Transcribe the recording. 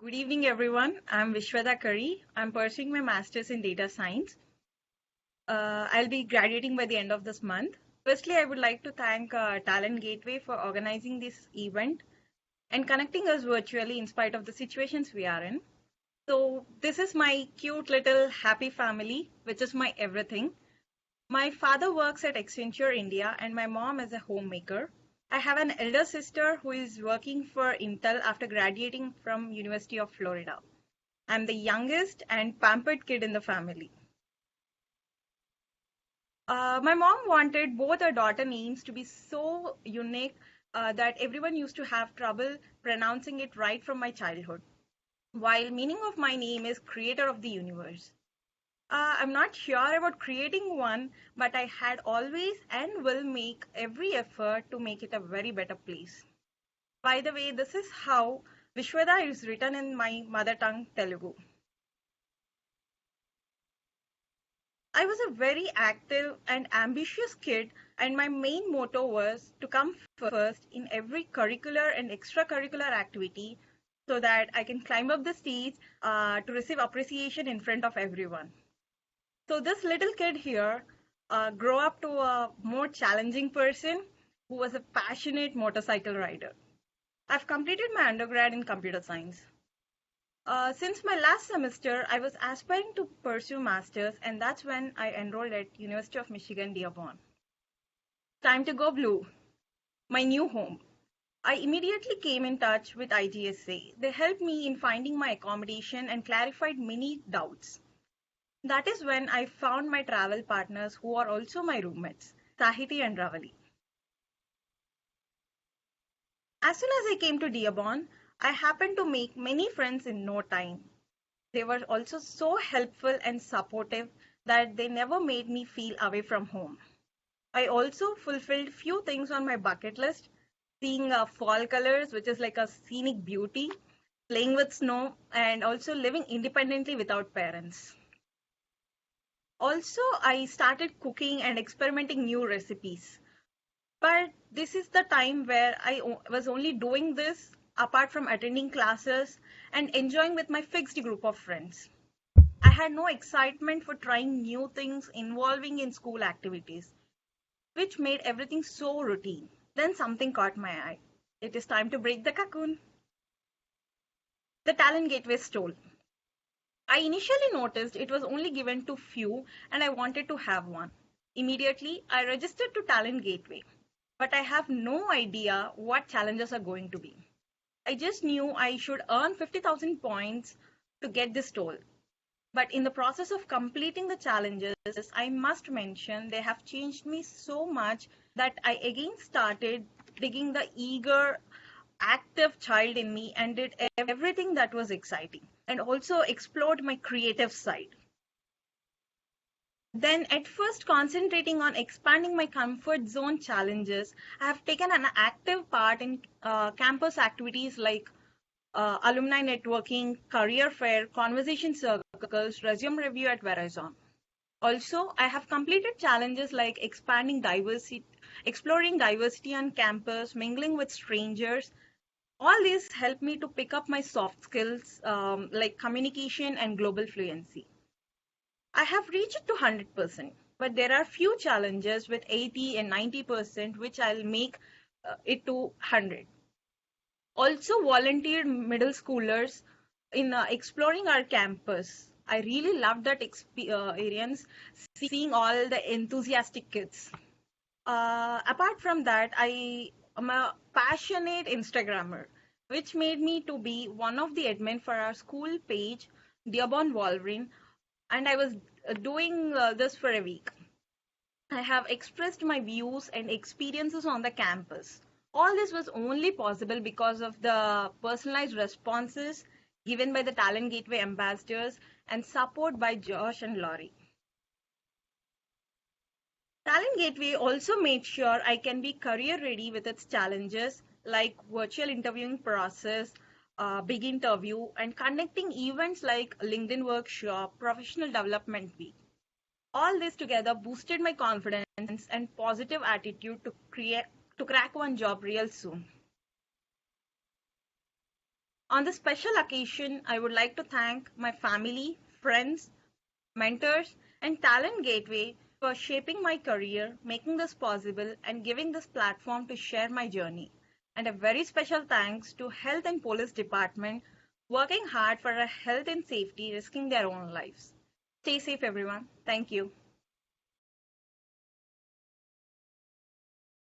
Good evening, everyone. I'm Vishwada Curry. I'm pursuing my master's in data science. I'll be graduating by the end of this month. Firstly, I would like to thank Talent Gateway for organizing this event and connecting us virtually in spite of the situations we are in. So, this is my cute little happy family, which is my everything. My father works at Accenture India and my mom is a homemaker. I have an elder sister who is working for Intel after graduating from University of Florida. I'm the youngest and pampered kid in the family. My mom wanted both our daughter names to be so unique that everyone used to have trouble pronouncing it right from my childhood. While meaning of my name is creator of the universe. I'm not sure about creating one, but I had always and will make every effort to make it a very better place. By the way, this is how Vishwada is written in my mother tongue Telugu. I was a very active and ambitious kid, and my main motto was to come first in every curricular and extracurricular activity so that I can climb up the stage to receive appreciation in front of everyone. So, this little kid here grew up to a more challenging person who was a passionate motorcycle rider. I've completed my undergrad in computer science. Since my last semester, I was aspiring to pursue masters, and that's when I enrolled at University of Michigan Dearborn. Time to go blue, my new home. I immediately came in touch with IGSA. They helped me in finding my accommodation and clarified many doubts. That is when I found my travel partners who are also my roommates, Sahiti and Ravali. As soon as I came to Dearborn, I happened to make many friends in no time. They were also so helpful and supportive that they never made me feel away from home. I also fulfilled few things on my bucket list, seeing fall colors, which is like a scenic beauty, playing with snow, and also living independently without parents. Also, I started cooking and experimenting new recipes. But this is the time where was only doing this apart from attending classes and enjoying with my fixed group of friends. I had no excitement for trying new things involving in school activities, which made everything so routine. Then something caught my eye. It is time to break the cocoon. The Talent Gateway stole. I initially noticed it was only given to few and I wanted to have one. Immediately, I registered to Talent Gateway, but I have no idea what challenges are going to be. I just knew I should earn 50,000 points to get this toll. But in the process of completing the challenges, I must mention they have changed me so much that I again started digging the eager, active child in me and did everything that was exciting and also explored my creative side. Then, at first, concentrating on expanding my comfort zone challenges, I have taken an active part in campus activities like alumni networking, career fair, conversation circles, resume review at Verizon. Also, I have completed challenges like exploring diversity on campus, mingling with strangers. All these help me to pick up my soft skills like communication and global fluency. I have reached to 100%, but there are few challenges with 80 and 90% which I'll make it to 100. Also volunteered middle schoolers in exploring our campus. I really loved that experience, seeing all the enthusiastic kids. Apart from that, I am a passionate Instagrammer, which made me to be one of the admin for our school page, Dearborn Wolverine, and I was doing this for a week. I have expressed my views and experiences on the campus. All this was only possible because of the personalized responses given by the Talent Gateway ambassadors and support by Josh and Laurie. Talent Gateway also made sure I can be career ready with its challenges like virtual interviewing process, big interview, and conducting events like LinkedIn workshop, professional development week. All this together boosted my confidence and positive attitude to crack one job real soon. On this special occasion, I would like to thank my family, friends, mentors, and Talent Gateway for shaping my career, making this possible, and giving this platform to share my journey. And a very special thanks to Health and Police Department working hard for our health and safety, risking their own lives. Stay safe, everyone. Thank you.